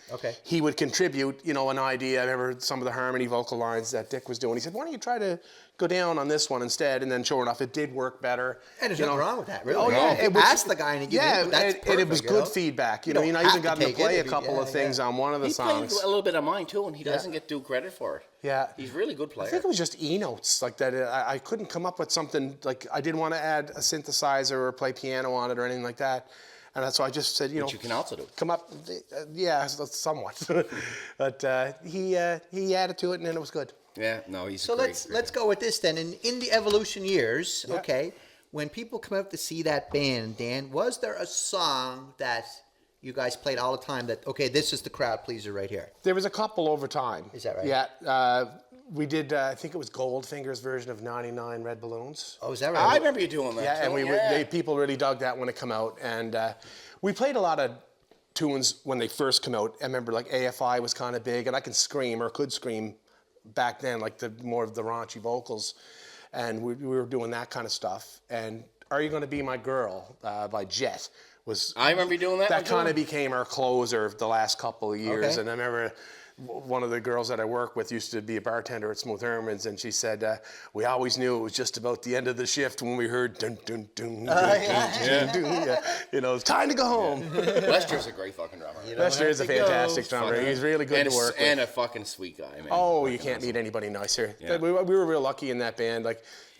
he would contribute, an idea. I remember some of the harmony vocal lines that Dick was doing. He said, why don't you try to go down on this one instead? And then sure enough, it did work better. And there's nothing wrong with that, really. Oh, yeah. Ask the guy and he gives you that's perfect, and it was good feedback. I even got him to play a couple of things on one of the songs. He played a little bit of mine, too, and he doesn't get due credit for it. Yeah. He's a really good player. I think it was just E-notes like that. I couldn't come up with something, like I didn't want to add a synthesizer or play piano on it or anything like that. And that's why I just said, Which you can also do. Come up, somewhat. But he added to it, and then it was good. Yeah, no, he's so great. let's go with this then. In the evolution years, when people come out to see that band, Dan, was there a song that you guys played all the time that, this is the crowd pleaser right here? There was a couple over time. Is that right? Yeah. We did, I think it was Goldfinger's version of 99 Red Balloons. Oh, is that right? I remember you doing that. Yeah, and people really dug that when it came out. And we played a lot of tunes when they first came out. I remember like AFI was kind of big, and I could scream back then, like more of the raunchy vocals. And we were doing that kind of stuff. And Are You Gonna Be My Girl by Jet was... I remember you doing that. That kind of became our closer the last couple of years. Okay. And I remember one of the girls that I work with used to be a bartender at Smooth Herman's, and she said, we always knew it was just about the end of the shift when we heard dun dun dun dun dun dun. Yeah. It's time to go home. Lester's a great fucking drummer. Lester is a fantastic drummer. He's really good to work with. And a fucking sweet guy, man. Oh, you can't meet anybody nicer. Yeah. We were real lucky in that band.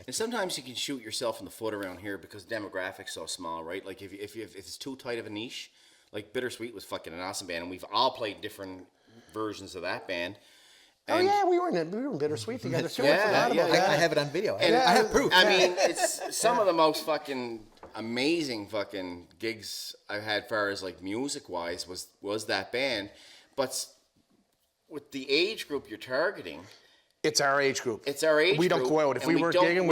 And sometimes you can shoot yourself in the foot around here because the demographics so small, right? Like if it's too tight of a niche, like Bittersweet was fucking an awesome band, and we've all played different versions of that band. And we were in Bittersweet together too. Yeah, I have it on video. And I have proof. I mean, it's some of the most fucking amazing fucking gigs I've had, far as like music wise, was that band. But with the age group you're targeting, it's our age group. It's our age group. We don't go out. If we weren't gigging,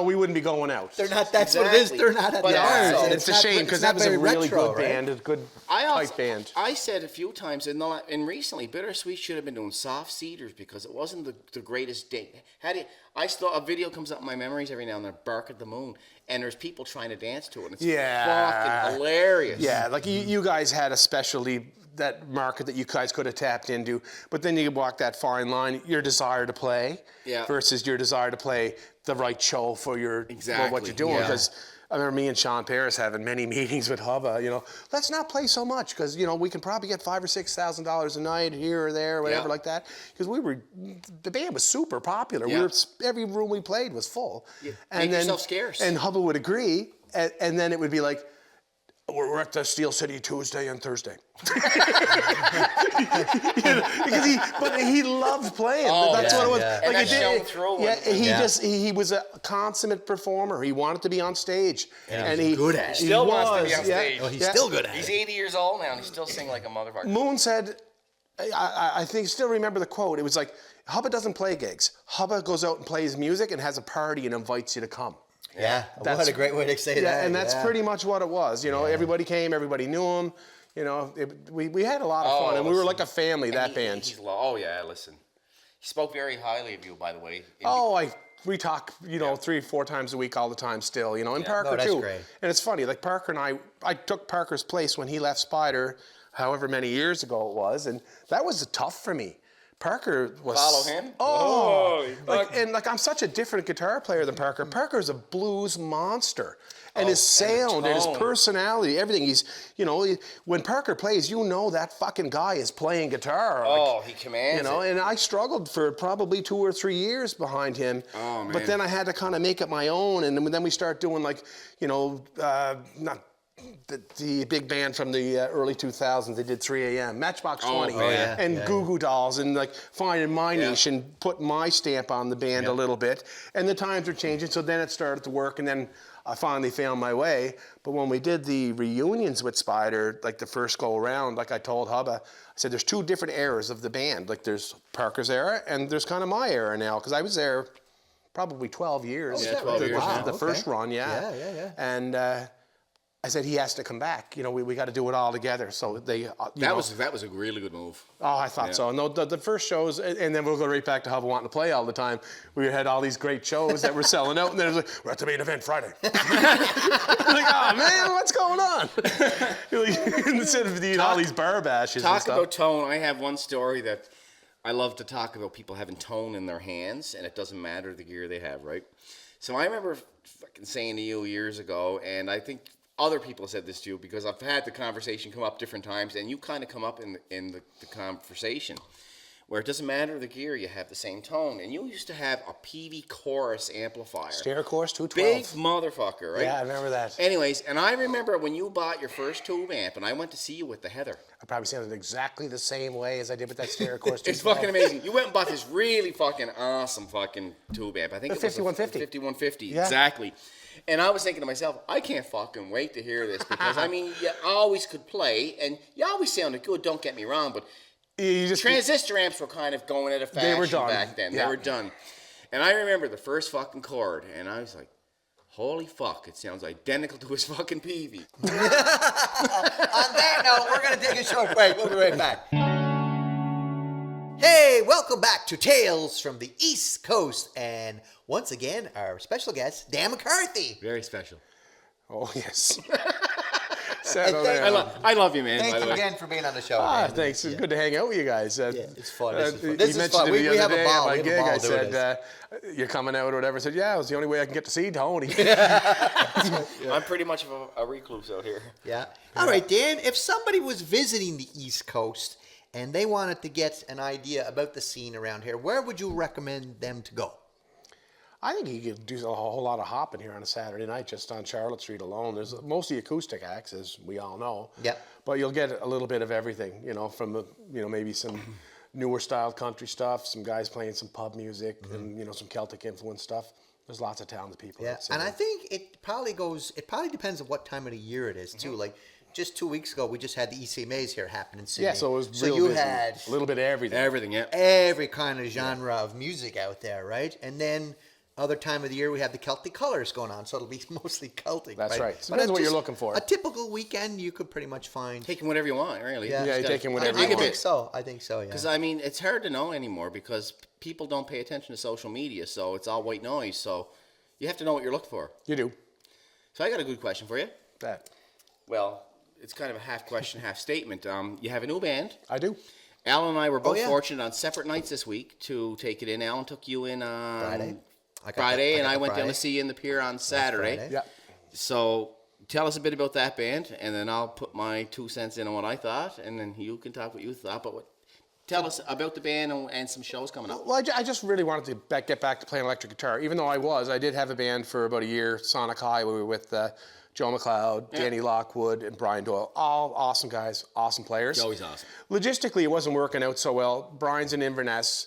we wouldn't be going out. They're not. That's what it is. They're not at the bars. And it's a shame because that was a really good band, a good tight band. I said a few times, and recently, Bittersweet should have been doing Soft Cedars because it wasn't the greatest day. A video comes up in my memories every now and then, Bark at the Moon, and there's people trying to dance to it. And it's fucking hilarious. Yeah, like you guys had a specialty, that market that you guys could have tapped into, but then you walk that fine line, your desire to play versus your desire to play the right show for what you're doing. Because I remember me and Sean Paris having many meetings with Hubba, let's not play so much because, we can probably get $5,000 or $6,000 a night here or there, or whatever like that. Because the band was super popular. Yeah. Every room we played was full. Yeah. Made yourself scarce. And Hubba would agree, and then it would be like, we're at the Steel City Tuesday and Thursday. But he loved playing. That's what it was. Yeah. And he was a consummate performer. He wanted to be on stage. Yeah, and he's good at it. He still wants to be on stage. Oh, he's still good at it. He's 80 years old now, and he's still singing like a motherfucker. Moon said, I think still remember the quote. It was like, Hubba doesn't play gigs. Hubba goes out and plays music and has a party and invites you to come. Yeah, what a great way to say that. Yeah, and that's pretty much what it was. Everybody came, everybody knew him. We had a lot of fun, and we were like a family, that band. Listen. He spoke very highly of you, by the way. We talk, 3-4 times a week all the time still, and Parker that's too. Great. And it's funny, like Parker and I took Parker's place when he left Spider, however many years ago it was, and that was tough for me. Parker was Follow him? Oh, Holy like I'm such a different guitar player than Parker. Parker's a blues monster. And his sound and his personality, everything. He's, when Parker plays, that fucking guy is playing guitar. He commands it. And I struggled for probably 2 or 3 years behind him. Oh, man. But then I had to kind of make it my own. And then we start doing not the big band from the early 2000s. They did 3 a.m. Matchbox 20 and Goo Goo Dolls and finding my niche and putting my stamp on the band a little bit. And the times were changing, so then it started to work, and then I finally found my way. But when we did the reunions with Spider, the first go around, I told Hubba, I said, there's 2 different eras of the band. There's Parker's era and there's kind of my era now, because I was there probably 12 years. Yeah, 12 years. Wow, The first run, Yeah. And I said, he has to come back. We got to do it all together. So they, that was a really good move. Oh, I thought so. No, the first shows, and then we'll go right back to Hubba wanting to play all the time. We had all these great shows that were selling out, and then it was like, we're at the main event Friday. Oh man, what's going on? Instead of all these bar bashes. Talk about tone. I have one story that I love to talk about, people having tone in their hands, and it doesn't matter the gear they have, right? So I remember fucking saying to you years ago, and I think other people said this to you, because I've had the conversation come up different times, and you kind of come up in the conversation, where it doesn't matter the gear, you have the same tone. And you used to have a PV Chorus amplifier. Stereo Chorus 212. Big motherfucker, right? Yeah, I remember that. Anyways, and I remember when you bought your first tube amp, and I went to see you with the Heather. I probably sounded exactly the same way as I did with that Stereo Chorus 212. It's fucking amazing. You went and bought this really fucking awesome fucking tube amp. I think it was 5150. 5150, Yeah. Exactly. And I was thinking to myself, I can't fucking wait to hear this, because you always could play, and you always sounded good, don't get me wrong, but transistor amps were kind of going out of fashion back then. Yeah. They were done. And I remember the first fucking chord, and I was like, holy fuck, it sounds identical to his fucking PV. On that note, we're going to take a short break. We'll be right back. Hey, welcome back to Tales from the East Coast. And once again, our special guest, Dan McCarthy. Very special. Oh, yes. I love you, man. Thank by the you way. again for being on the show. Ah, man. thanks. It's good to hang out with you guys. It's fun. This You is mentioned fun. to We me the have other a day ball. at my We have a gig, ball I doing said, you're coming out or whatever. I said, yeah, it was the only way I can get to see Tony. I'm pretty much of a recluse out here. Yeah. All right, Dan, if somebody was visiting the East Coast and they wanted to get an idea about the scene around here, where would you recommend them to go? I think you could do a whole lot of hopping here on a Saturday night just on Charlotte Street alone. There's mostly acoustic acts, as we all know. Yeah. But you'll get a little bit of everything, from maybe some newer style country stuff, some guys playing some pub music, and some Celtic influence stuff. There's lots of talented people. Yeah, and I think it probably depends on what time of the year it is too. Like just 2 weeks ago, we just had the ECMAs here happen in Sydney. Yeah, so it was so real you busy. had a little bit of everything. Everything, yeah. every kind of genre of music out there, right? And then other time of the year we have the Celtic Colors going on, so it'll be mostly Celtic. That's right. But Depends what just you're looking for. A typical weekend, you could pretty much find. Taking whatever you want, really. Yeah. Yeah, you're taking whatever you I want. think so. I think so. Yeah. Because it's hard to know anymore, because people don't pay attention to social media, so it's all white noise. So you have to know what you're looking for. You do. So I got a good question for you. That. Well, it's kind of a half question, half statement. You have a new band. I do. Alan and I were both yeah. fortunate on separate nights this week to take it in. Alan took you in Friday. and I went down Friday. to see you in the pier on Saturday. Friday. Yeah. So tell us a bit about that band, and then I'll put my 2 cents in on what I thought, and then you can talk what you thought. But tell us about the band and some shows coming up. Well, I just really wanted to get back to playing electric guitar. Even though I did have a band for about a year, Sonic High. We were with Joe McLeod, Danny Lockwood, and Brian Doyle. All awesome guys, awesome players. Joey's awesome. Logistically, it wasn't working out so well. Brian's in Inverness.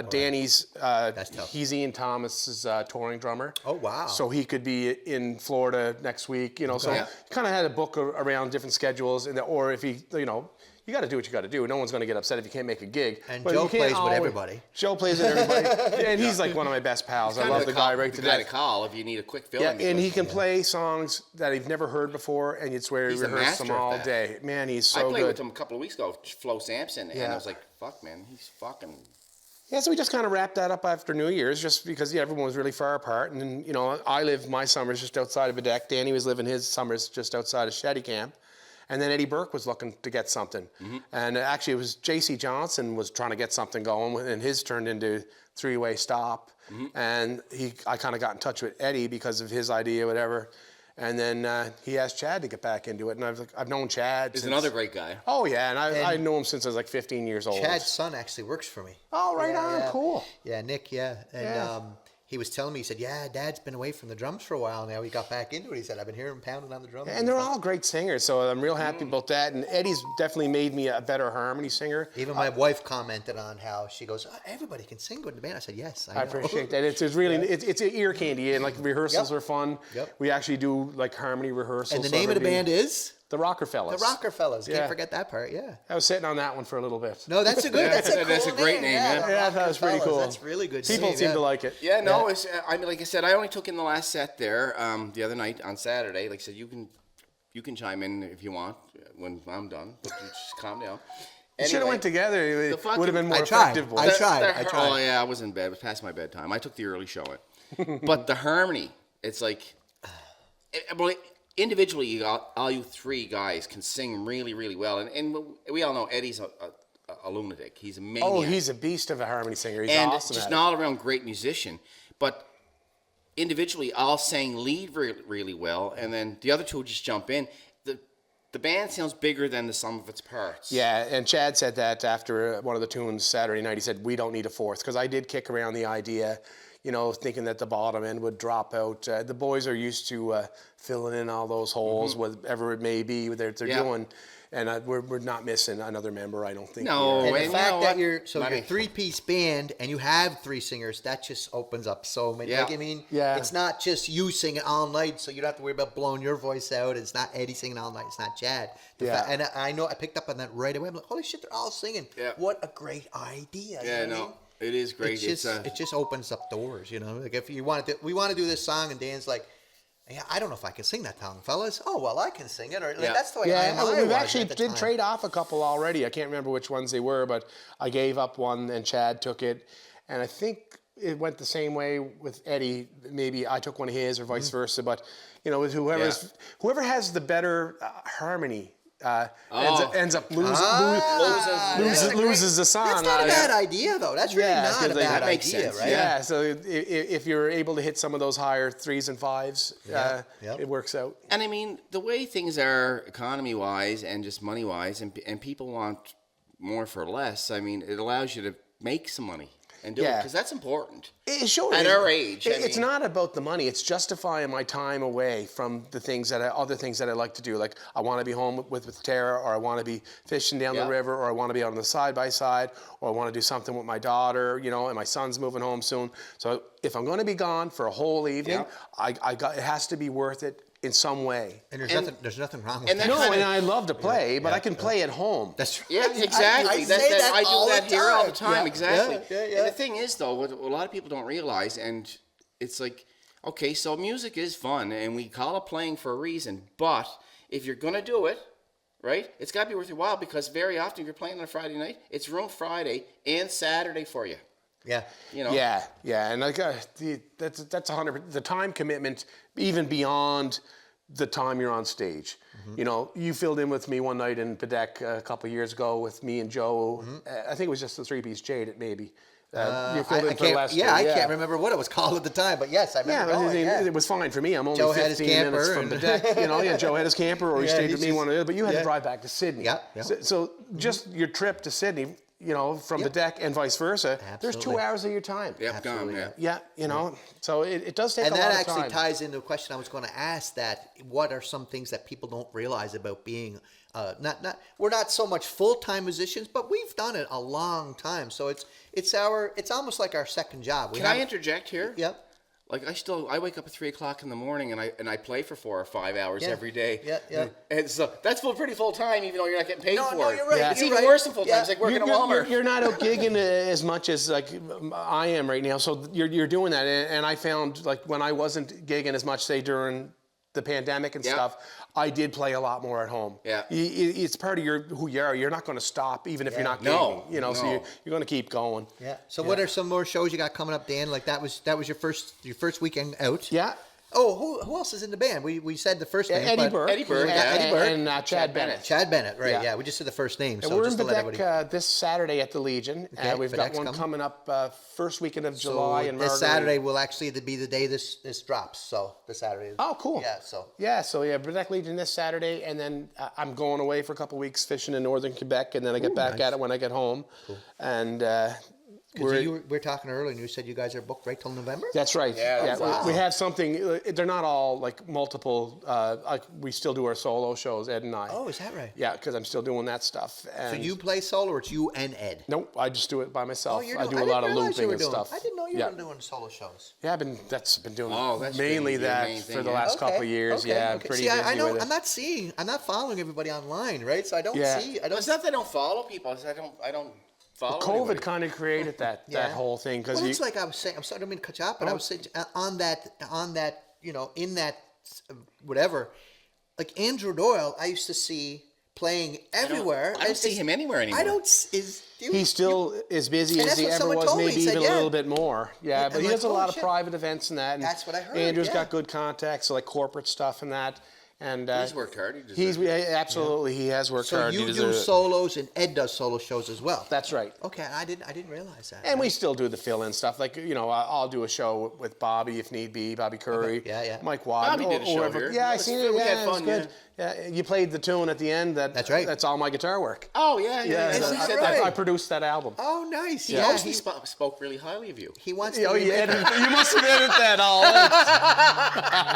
Danny's, tough. he's Ian Thomas's touring drummer. Oh, wow. So he could be in Florida next week, So Yeah. kind of had a book around different schedules, or if he, you got to do what you got to do. No one's going to get upset if you can't make a gig. And But Joe you can't plays with everybody. Joe plays with everybody, and he's like one of my best pals. I love the guy right to The guy to death. call if you need a quick fill. Yeah, and he can play songs that I've never heard before, and it's where he He's a rehearsed them master of all that. day. Man, he's I so played good. with him a couple of weeks ago, Flo Sampson, and Yeah. I was like, fuck, man, he's fucking... Yeah, so we just kind of wrapped that up after New Year's, just because everyone was really far apart. And then, my summers just outside of Bedeck. Danny was living his summers just outside of Shetty Camp. And then Eddie Burke was looking to get something. And actually, it was J.C. Johnson was trying to get something going, and his turned into Three-Way Stop. And I kind of got in touch with Eddie because of his idea, whatever. And then he asked Chad to get back into it, and I've known Chad. He's another great guy. Oh yeah, and I know him since I was like 15 years old. Chad's son actually works for me. Oh, right on, Yeah. cool. Yeah, Nick. Yeah, and he was telling me, he said, "Yeah, Dad's been away from the drums for a while now. He got back into it." He said, "I've been hearing him pounding on the drums." And they're all great singers, so I'm real happy about that. And Eddie's definitely made me a better harmony singer. Even my wife commented on how she goes, "Oh, everybody can sing good in the band." I said, "Yes, I know." I appreciate that. It's really it's ear candy, and like rehearsals Yep. are fun. Yep. We actually do like harmony rehearsals. And the so name of the everybody- band is The Rockerfellas. the Rockerfellas. Yeah. Can't forget that part. Yeah. I was sitting on that one for a little bit. No, that's a good. Yeah, That's a, that's cool a great name, yeah. the Yeah, that was pretty Rockerfellas. cool. That's really good. People name, seem yeah. to like it. Yeah, no, it's, I mean, like I said, I only took in the last set there the other night on Saturday. Like I said, you can chime in if you want when I'm done, but you just calm down. You should have went together. It the fucking- would have been more I tried. effective. I boys. tried. Oh yeah, I was in bed. It was past my bedtime. I took the early showing, but the harmony, it's like, individually, all you three guys can sing really, really well, and we all know Eddie's a lunatic. He's a maniac. Oh, he's a beast of a harmony singer. He's and awesome just at an it. all-around great musician. But individually, all sang lead really well, and then the other two just jump in. The band sounds bigger than the sum of its parts. Yeah, and Chad said that after one of the tunes Saturday night. He said, we don't need a fourth, because I did kick around the idea, thinking that the bottom end would drop out. The boys are used to filling in all those holes, whatever it may be they're doing. And we're not missing another member, I don't think. No, And the and you fact know that what? you're Money. a three-piece band and you have three singers, that just opens up so many. Yeah. Like, I mean, Yeah. it's not just you singing all night, so you don't have to worry about blowing your voice out. It's not Eddie singing all night. It's not Chad. And I know I picked up on that right away. I'm like, holy shit, they're all singing. Yeah. What a great idea. Yeah, you know what I no, mean? it is great. It just opens up doors, Like if you want to, we want to do this song, and Dan's like, yeah, I don't know if I can sing that song, fellas. Oh well, I can sing it. Or Yeah. that's the way I Yeah, am. we've actually did trade off a couple already. I can't remember which ones they were, but I gave up one and Chad took it. And I think it went the same way with Eddie. Maybe I took one of his or vice versa. But, with whoever has the better harmony ends up loses the song. That's not a bad idea, though. That's really not a 'cause bad that makes idea, sense. right? Yeah, so if you're able to hit some of those higher threes and fives, Yep. it works out. And I mean, the way things are economy-wise and just money-wise, and people want more for less, I mean, it allows you to make some money and do it, Yeah. because that's important. Sure. At our age, it's not about the money. It's justifying my time away from the other things that I like to do. Like I want to be home with Tara, or I want to be fishing down the river, or I want to be out on the side by side, or I want to do something with my daughter, and my son's moving home soon. So if I'm going to be gone for a whole evening, it has to be worth it in some way. And there's nothing wrong with and that. that No, kinda- and I love to play, but I can play at home. That's Yeah, exactly. I say that I do all that the here all the time. time. Yeah, Exactly. yeah. And the thing is, though, what a lot of people don't realize, and it's like, okay, so music is fun, and we call it playing for a reason. But if you're gonna do it, right, it's got to be worth your while, because very often if you're playing on a Friday night, it's ruined Friday and Saturday for you. Yeah. Yeah, and like that's 100%. The time commitment, even beyond the time you're on stage. You filled in with me one night in Pedek a couple of years ago with me and Joe. I think it was just the three-piece Jade, maybe. You filled in for Lester. I can't remember what it was called at the time, but yes, I remember. It was fine for me. I'm only Joe had his 15 minutes camper from the and- deck. Joe had his camper, or he Yeah, stayed he's with me just- one of the other. But you had yeah. to drive back to Sydney. Yeah, yeah. So just your trip to Sydney, from the deck and vice versa, there's 2 Absolutely. hours of your time. Yep, gone, yeah. Yeah, so it does take And a lot that of actually time. ties into a question I was going to ask: that what are some things that people don't realize about being we're not so much full-time musicians, but we've done it a long time. So it's almost like our second job. Can I interject here? Yep. Like I wake up at 3 o'clock in the morning and I play for 4 or 5 hours Yeah. every day. Yeah. And so that's pretty full time, even though you're not getting paid for No, it. you're right. Yeah. It's you're even right. worse than full time. Yeah. It's like working at Walmart. You're not out gigging as much as like I am right now. So you're doing that, and I found like when I wasn't gigging as much, say during the pandemic and Yeah. stuff, I did play a lot more at home. Yeah. It's part of who you are. You're not going to stop even if you're not gigging. No, So no. you're going to keep going. Yeah. So what are some more shows you got coming up, Dan? Like that was your first weekend out. Yeah. Oh, who else is in the band? We said the first name. Eddie but- Burke. Eddie Burke, Eddie Burke. And Chad Bennett. Chad Bennett, right? Yeah. Yeah, we just said the first name. And So we're just in to let everybody. Bedeck this Saturday at the Legion. Okay, We've got Bedeck's one coming. coming up first weekend of So July in this Marguerite. Saturday will actually be the day this drops. So this Saturday. Oh, cool. Yeah. So. Bedeck Legion this Saturday, and then I'm going away for a couple weeks fishing in northern Quebec, and then I get back at it when I get home. Cool. And We're talking earlier, and you said you guys are booked right till November. that's right. Yeah, wow. We have something. They're not all like multiple. Like we still do our solo shows, Ed and I. Oh, is that right? Yeah, because I'm still doing that stuff. So And you play solo, or it's you and Ed? Nope, I just do it by myself. you're I doing- do a didn't lot of realize you looping were and doing- stuff. I didn't know you yeah. were doing solo shows. Yeah, I've been doing that's mainly been your that main for thing, the yeah. last couple of years. Yeah, I'm pretty See, busy I know. with it. I'm not following everybody online, right? So I don't Yeah. see. I don't. It's not that I don't follow people. It's I don't follow COVID anybody. kind of created that whole thing because Well, it's like I was saying. I'm sorry, I don't mean to cut you off, but I was saying on that, in that whatever, like Andrew Doyle, I used to see playing everywhere. I don't see him anywhere anymore. I don't. he still is busy And as that's he what ever someone was, told me. maybe He said, even a yeah. little bit more. Yeah, And but he like, does a holy lot of shit. private events and that. And That's what I heard, Andrew's yeah. got good contacts, like corporate stuff and that. And He's worked hard. He deserves He's it. absolutely he has worked So hard. you He do deserves it. solos, and Ed does solo shows as well. That's right. Okay, I didn't realize that. And we still do the fill-in stuff. Like, I'll do a show with Bobby if need be, Bobby Curry, Okay. Yeah. Mike Watt. Bobby did a show whoever. here. Yeah, I It was seen good. it. We Yeah, had it was fun, good. Yeah, you played the tune at the end. That's right. That's all my guitar work. Oh yeah. Is so that I, right? I produced that album. Oh, nice. He Yeah, mostly spoke really highly of you. he wants to. Oh, you remake it. must have edited that all.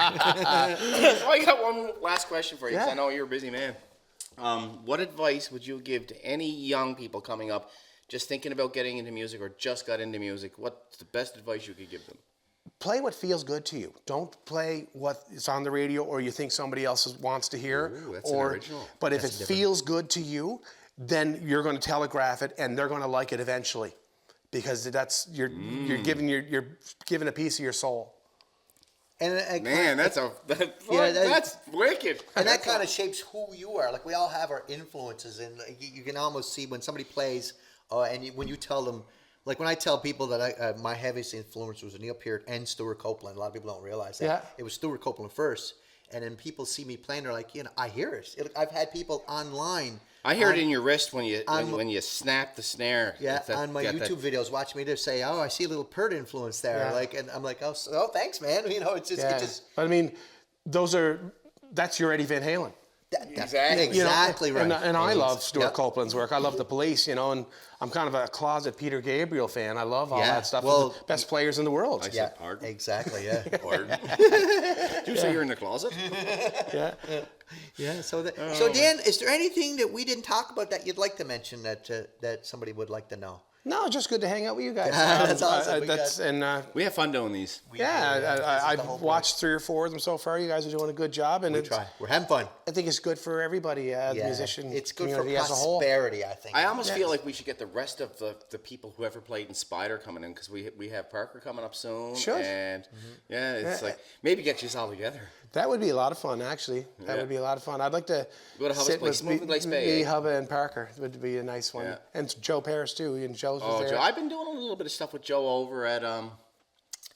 So I got one last question for you, because Yeah. I know you're a busy man. What advice would you give to any young people coming up, just thinking about getting into music or just got into music? What's the best advice you could give them? Play what feels good to you. Don't play what is on the radio or you think somebody else wants to hear. Ooh, that's an original. But if it feels good to you, then you're going to telegraph it, and they're going to like it eventually, because you're giving a piece of your soul. And Man, that's wicked. And that kind of shapes who you are. Like, we all have our influences, and you can almost see when somebody plays, when you tell them, like when I tell people that my heaviest influence was Neil Peart and Stuart Copeland. A lot of people don't realize that. Yeah. It was Stuart Copeland first, and then people see me playing, they're like, I hear it. I've had people online. I hear it in your wrist when you snap the snare. Yeah, It's that- on my got that- YouTube videos, watch me just say, "Oh, I see a little Peart influence there." Yeah. Like, and I'm like, "Oh, thanks, man." It's just, Yeah. it just But I mean, that's your Eddie Van Halen. Exactly. exactly right. And I love Stuart Yep. Copeland's work. I love The Police, and I'm kind of a closet Peter Gabriel fan. I love all Yeah, that stuff. well- The best players in the world. I Yeah, said pardon. exactly. Yeah. Pardon. Did you say you're in the closet? Yeah. Yeah. So Dan, is there anything that we didn't talk about that you'd like to mention that somebody would like to know? No, just good to hang out with you guys. That's awesome. We have fun doing these. I've watched 3 or 4 of them so far. You guys are doing a good job, and We're having fun. I think it's good for everybody, the Yeah. musician It's good for community as a whole. prosperity, I think. I almost feel like we should get the rest of the people who ever played in Spider coming in, because we have Parker coming up soon. Should. And it's like maybe get you all together. That would be a lot of fun, actually. That Yeah. would be a lot of fun. I'd like to Go to Hubba's sit place, with Moving Place Bay, me, eh? Hubba, and Parker. It would be a nice one. Yeah. And Joe Paris, too. And Joe's was Oh, there. Joe, I've been doing a little bit of stuff with Joe over at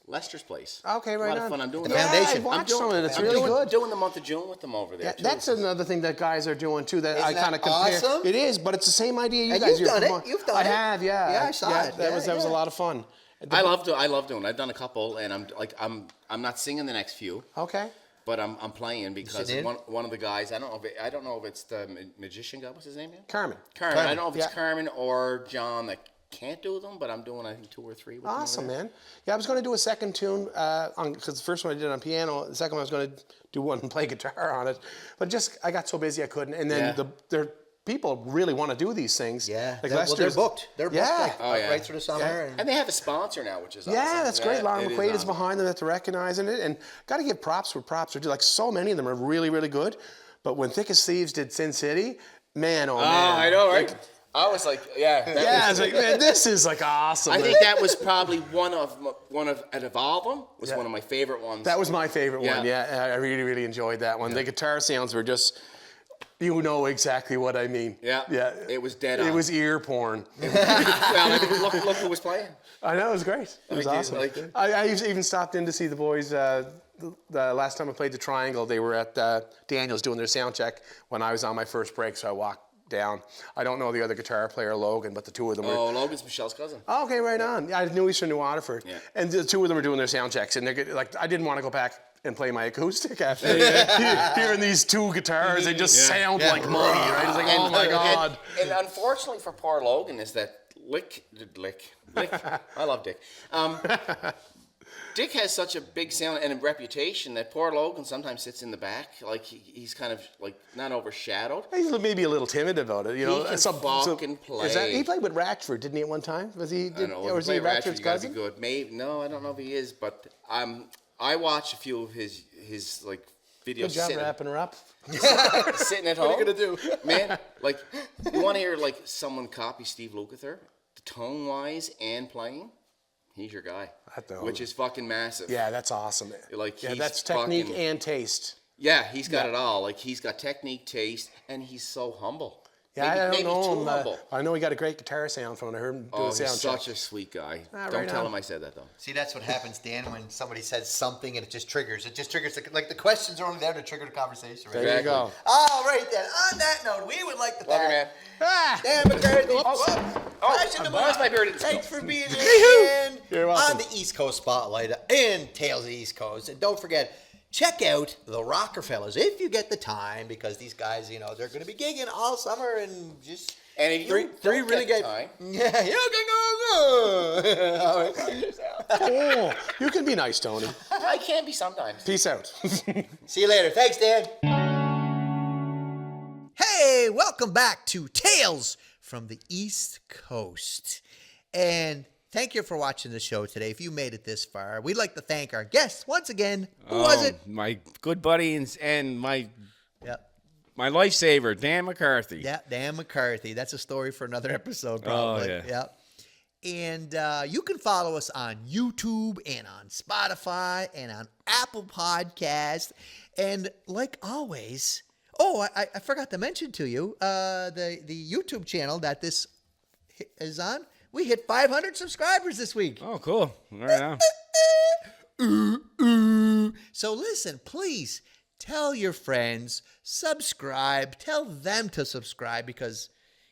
Lester's place. Okay, right A lot on. of fun. I'm doing The that. foundation. I've watched some of it. It's I'm really doing, good. doing the month of June with them over there. Yeah, too. that's another thing that guys are doing too. That I Isn't kind of that compare. awesome? It is, but it's the same idea. You And guys, you've done it. promoting. You've done I it. have, yeah. Yeah, I saw it. That was Yeah. a lot of fun. I love doing it. I've done a couple, and I'm not singing the next few, Okay. but I'm playing because sitting in? one of the guys. I don't know if it's the magician guy. What's his name? Again? Carmen. Carmen. I don't know if it's Yeah. Carmen or John that can't do them, but I'm doing I think 2 or 3 with them over Awesome, there. man. Yeah, I was going to do a second tune because the first one I did on piano. The second one I was going to do one and play guitar on it, but just I got so busy I couldn't. And then Yeah. people really want to do these things. Yeah. like They're Lester's- booked. They're booked Yeah. like, Oh, yeah. right through the summer. Yeah. And they have a sponsor now, which is awesome. Yeah, that's great. Lauren it McQuaid is awesome. behind them. That's recognizing it, and got to give props where props are due. Like so many of them are really, really good. But when Thick as Thieves did Sin City, man, oh man, I know, right? I was like, yeah. that Yeah, I was- was like, man, this is like awesome. I man. think that was probably one of out of all of them was Yeah. one of my favorite ones. That was my favorite one. Yeah. Yeah, I really, really enjoyed that one. The guitar sounds were just, You know exactly what I mean. Yeah. Yeah. It was dead It on. was ear porn. Well, look who was playing. I know, it was great. It was awesome. I even stopped in to see the boys the last time I played the Triangle. They were at Daniels doing their sound check when I was on my first break, so I walked down. I don't know the other guitar player, Logan, but the two of them were... Oh, Logan's Michelle's cousin. Oh, okay, right on. Yeah, I knew he's from New Waterford. Yeah. And the two of them were doing their sound checks, and they're like, I didn't want to go back and play my acoustic after hearing these two guitars. They just sound like money, right? It's like, oh my God. And unfortunately for poor Logan is that Lick. I love Dick. Dick has such a big sound and a reputation that poor Logan sometimes sits in the back, like he's kind of like not overshadowed. He's maybe a little timid about it, you know. He can fucking play. He played with Ratchford, didn't he, at one time? Was he? I don't know. Or was he Ratchford's cousin? Be good. Maybe no, I don't know if he is, but I watch a few of his like videos. Good job wrapping her up. Sitting at home. What are you gonna do, man? Like, you want to hear like someone copy Steve Lukather, tone wise and playing? He's your guy, which is fucking massive. Yeah, that's awesome. Like, yeah, that's technique and taste. Yeah, he's got it all. Like, he's got technique, taste, and he's so humble. Yeah, I don't know him. Humble. I know he got a great guitar sound from when I heard him do a sound he's check. such a sweet guy. Right Tell on. him I said that, though. See, that's what happens, Dan, when somebody says something and it just triggers. It just triggers. Like the questions are only there to trigger the conversation. Right? There you go. All right, then. On that note, we would like to Love you, thank man. Dan McCarthy. Where's my beard? Thanks for being here again You're welcome. on the East Coast Spotlight and Tales of the East Coast. And don't forget, check out the Rockefellers if you get the time, because these guys, you know, they're going to be gigging all summer and just... And if you three don't really get good the time, yeah, you can go. All right. Oh, you can be nice, Tony. I can be sometimes. Peace out. See you later. Thanks, Dan. Hey, welcome back to Tales from the East Coast. And thank you for watching the show today. If you made it this far, we'd like to thank our guests once again. Who was it? My good buddy and my Yep. my lifesaver, Dan McCarthy. Yeah, Dan McCarthy. That's a story for another episode, probably. Oh, yeah. And you can follow us on YouTube and on Spotify and on Apple Podcasts. And like always, I forgot to mention to you, the YouTube channel that this is on, we hit 500 subscribers this week. Oh, cool. Right on. So listen, please tell your friends, subscribe, tell them to subscribe because,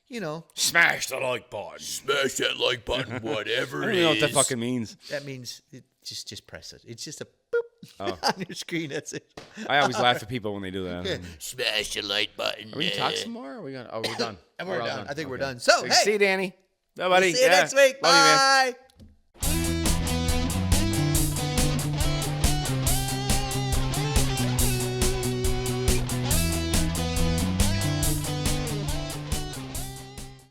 you know, Smash the like button. Smash that like button, I whatever don't it even know what that is. fucking means. that means just press it. It's just a boop on your screen. That's it. I always laugh at people when they do that. Smash the like button. Are we gonna talk some more? Or are we gonna? Oh, we're done. And we're all done. I think we're done. So, hey, See you, Danny. Bye, buddy. see you next week. Love you, man. Bye.